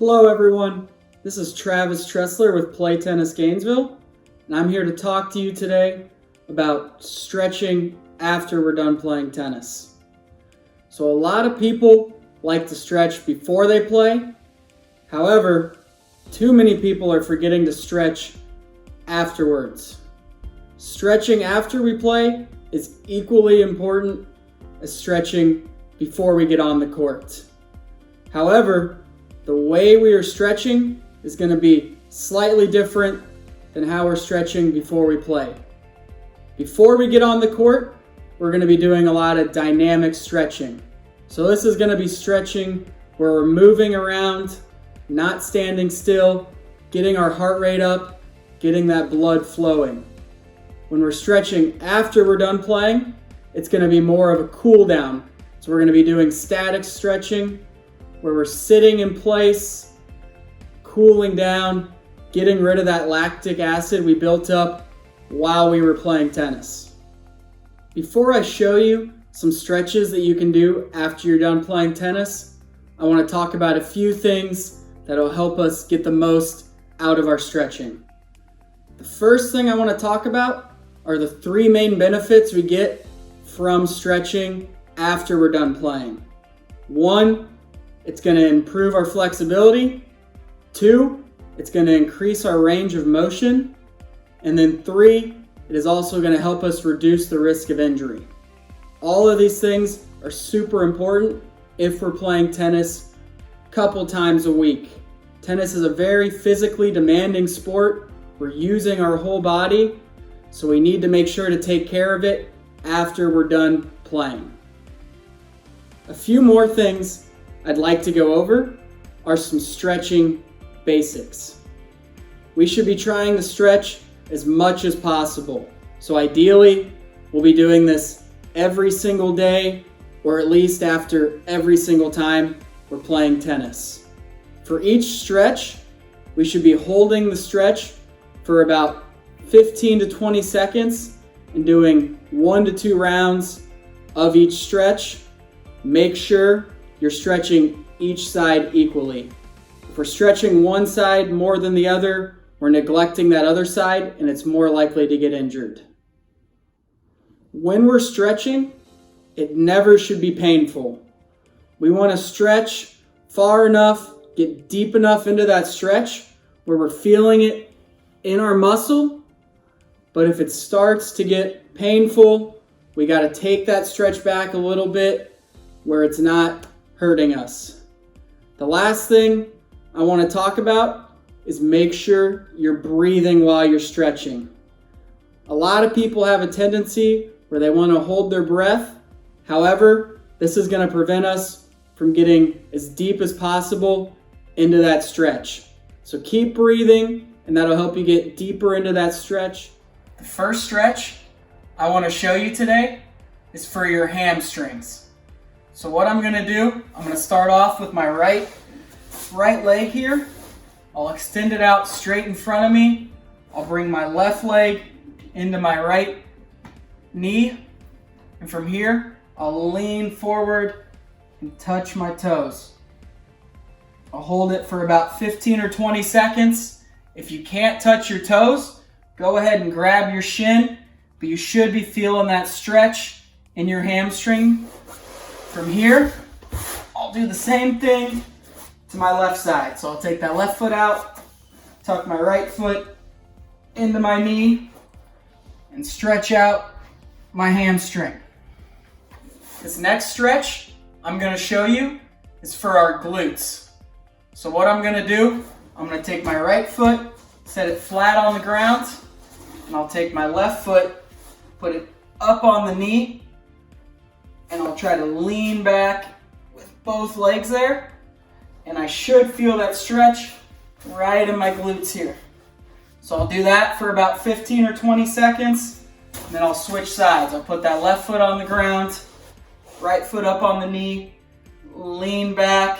Hello everyone, this is Travis Tressler with Play Tennis Gainesville, and I'm here to talk to you today about stretching after we're done playing tennis. So a lot of people like to stretch before they play. However, too many people are forgetting to stretch afterwards. Stretching after we play is equally important as stretching before we get on the court. However, the way we are stretching is going to be slightly different than how we're stretching before we play. Before we get on the court, we're going to be doing a lot of dynamic stretching. So this is going to be stretching where we're moving around, not standing still, getting our heart rate up, getting that blood flowing. When we're stretching after we're done playing, it's going to be more of a cool down. So we're going to be doing static stretching, where we're sitting in place, cooling down, getting rid of that lactic acid we built up while we were playing tennis. Before I show you some stretches that you can do after you're done playing tennis, I want to talk about a few things that will help us get the most out of our stretching. The first thing I want to talk about are the three main benefits we get from stretching after we're done playing. 1, it's going to improve our flexibility. 2, it's going to increase our range of motion. And then 3, it is also going to help us reduce the risk of injury. All of these things are super important if we're playing tennis a couple times a week. Tennis is a very physically demanding sport. We're using our whole body, so we need to make sure to take care of it after we're done playing. A few more things I'd like to go over are some stretching basics. We should be trying to stretch as much as possible. So ideally, we'll be doing this every single day, or at least after every single time we're playing tennis. For each stretch, we should be holding the stretch for about 15 to 20 seconds and doing 1 to 2 rounds of each stretch. Make sure you're stretching each side equally. If we're stretching one side more than the other, we're neglecting that other side and it's more likely to get injured. When we're stretching, it never should be painful. We want to stretch far enough, get deep enough into that stretch where we're feeling it in our muscle. But if it starts to get painful, we got to take that stretch back a little bit where it's not hurting us. The last thing I want to talk about is make sure you're breathing while you're stretching. A lot of people have a tendency where they want to hold their breath. However, this is going to prevent us from getting as deep as possible into that stretch. So keep breathing, and that'll help you get deeper into that stretch. The first stretch I want to show you today is for your hamstrings. So what I'm going to do, I'm going to start off with my right leg here. I'll extend it out straight in front of me. I'll bring my left leg into my right knee. And from here, I'll lean forward and touch my toes. I'll hold it for about 15 or 20 seconds. If you can't touch your toes, go ahead and grab your shin, but you should be feeling that stretch in your hamstring. From here, I'll do the same thing to my left side. So I'll take that left foot out, tuck my right foot into my knee, and stretch out my hamstring. This next stretch I'm going to show you is for our glutes. So what I'm going to do, I'm going to take my right foot, set it flat on the ground, and I'll take my left foot, put it up on the knee, and I'll try to lean back with both legs there. And I should feel that stretch right in my glutes here. So I'll do that for about 15 or 20 seconds. And then I'll switch sides. I'll put that left foot on the ground, right foot up on the knee, lean back,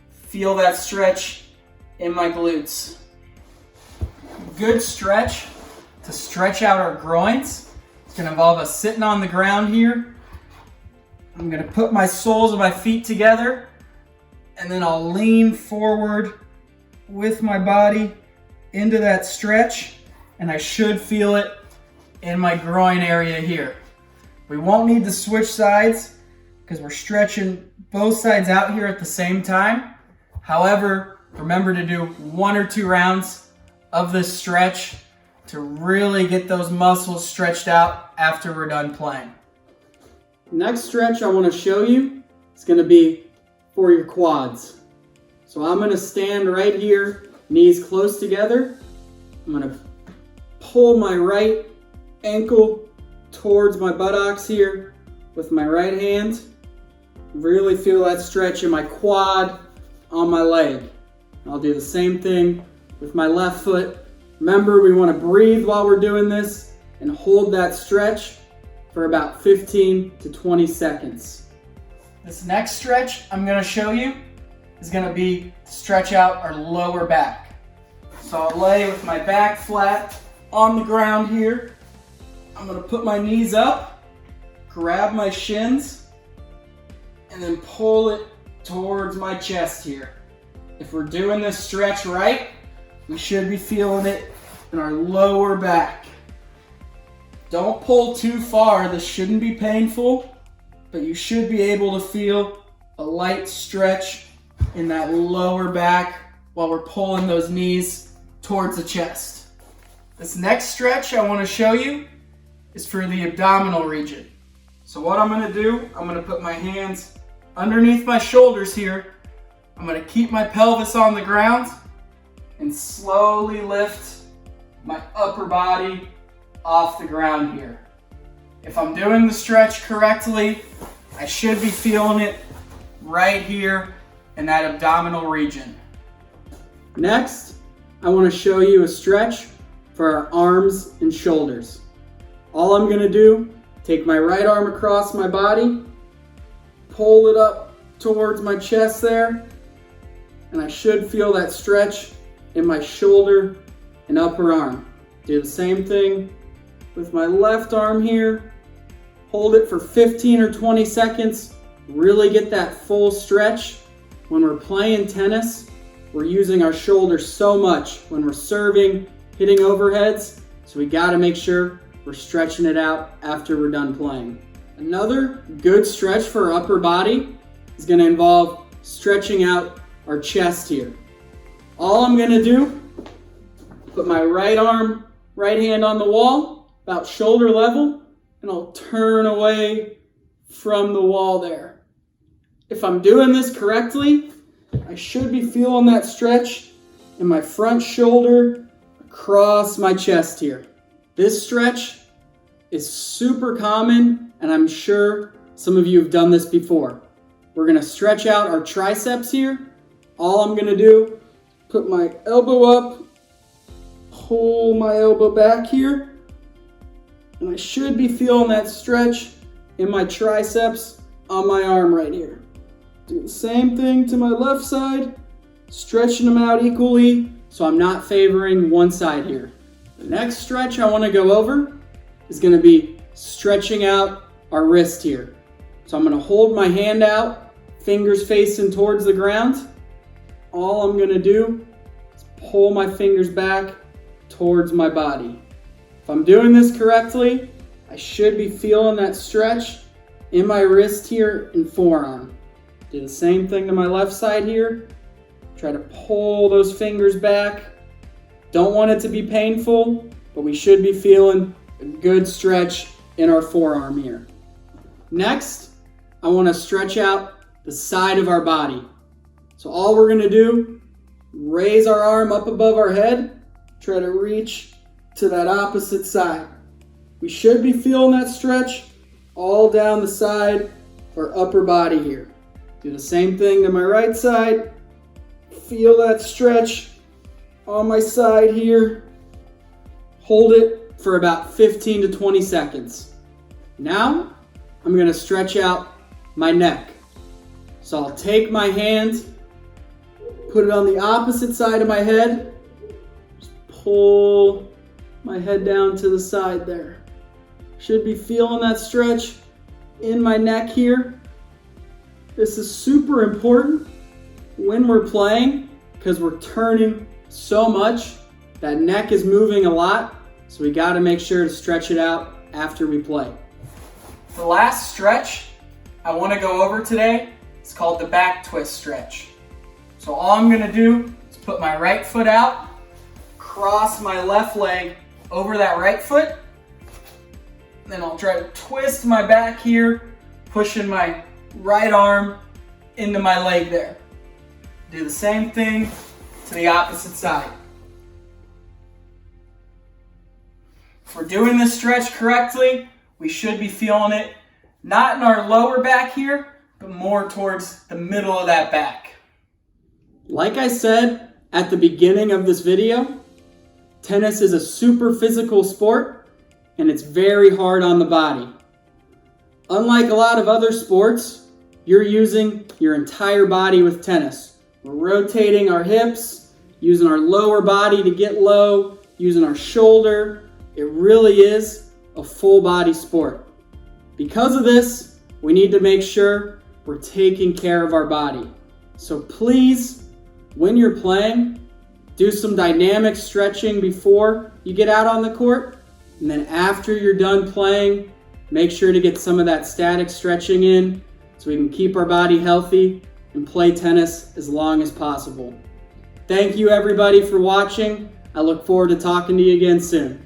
feel that stretch in my glutes. Good stretch to stretch out our groins. It's going to involve us sitting on the ground here. I'm going to put my soles of my feet together, and then I'll lean forward with my body into that stretch, and I should feel it in my groin area here. We won't need to switch sides because we're stretching both sides out here at the same time. However, remember to do 1 or 2 rounds of this stretch to really get those muscles stretched out after we're done playing. Next stretch I want to show you is going to be for your quads. So I'm going to stand right here, knees close together. I'm going to pull my right ankle towards my buttocks here with my right hand. Really feel that stretch in my quad on my leg. I'll do the same thing with my left foot. Remember, we want to breathe while we're doing this and hold that stretch for about 15 to 20 seconds. This next stretch I'm going to show you is going to be to stretch out our lower back. So I'll lay with my back flat on the ground here. I'm going to put my knees up, grab my shins, and then pull it towards my chest here. If we're doing this stretch right, we should be feeling it in our lower back. Don't pull too far. This shouldn't be painful, but you should be able to feel a light stretch in that lower back while we're pulling those knees towards the chest. This next stretch I want to show you is for the abdominal region. So what I'm going to do, I'm going to put my hands underneath my shoulders here. I'm going to keep my pelvis on the ground and slowly lift my upper body off the ground here. If I'm doing the stretch correctly, I should be feeling it right here in that abdominal region. Next, I want to show you a stretch for our arms and shoulders. All I'm going to do, take my right arm across my body, pull it up towards my chest there, and I should feel that stretch in my shoulder and upper arm. Do the same thing with my left arm here. Hold it for 15 or 20 seconds. Really get that full stretch. When we're playing tennis, we're using our shoulders so much when we're serving, hitting overheads, so we got to make sure we're stretching it out after we're done playing. Another good stretch for our upper body is going to involve stretching out our chest here. All I'm going to do, put my right hand on the wall, about shoulder level, and I'll turn away from the wall there. If I'm doing this correctly, I should be feeling that stretch in my front shoulder across my chest here. This stretch is super common, and I'm sure some of you have done this before. We're going to stretch out our triceps here. All I'm going to do, put my elbow up, pull my elbow back here, and I should be feeling that stretch in my triceps on my arm right here. Do the same thing to my left side, stretching them out equally so I'm not favoring one side here. The next stretch I want to go over is going to be stretching out our wrist here. So I'm going to hold my hand out, fingers facing towards the ground. All I'm going to do is pull my fingers back towards my body. If I'm doing this correctly, I should be feeling that stretch in my wrist here and forearm. Do the same thing to my left side here. Try to pull those fingers back. Don't want it to be painful, but we should be feeling a good stretch in our forearm here. Next, I want to stretch out the side of our body. So all we're going to do, raise our arm up above our head, try to reach to that opposite side. We should be feeling that stretch all down the side of our upper body here. Do the same thing to my right side. Feel that stretch on my side here. Hold it for about 15 to 20 seconds. Now, I'm going to stretch out my neck. So I'll take my hand, put it on the opposite side of my head, just pull my head down to the side there. Should be feeling that stretch in my neck here. This is super important when we're playing because we're turning so much. That neck is moving a lot, so we got to make sure to stretch it out after we play. The last stretch I want to go over today is called the back twist stretch. So all I'm going to do is put my right foot out, cross my left leg over that right foot, then I'll try to twist my back here, pushing my right arm into my leg there. Do the same thing to the opposite side. If we're doing this stretch correctly, we should be feeling it not in our lower back here, but more towards the middle of that back. Like I said at the beginning of this video, tennis is a super physical sport and it's very hard on the body. Unlike a lot of other sports, you're using your entire body with tennis. We're rotating our hips, using our lower body to get low, using our shoulder. It really is a full body sport. Because of this, we need to make sure we're taking care of our body. So please, when you're playing, do some dynamic stretching before you get out on the court. And then after you're done playing, make sure to get some of that static stretching in so we can keep our body healthy and play tennis as long as possible. Thank you everybody for watching. I look forward to talking to you again soon.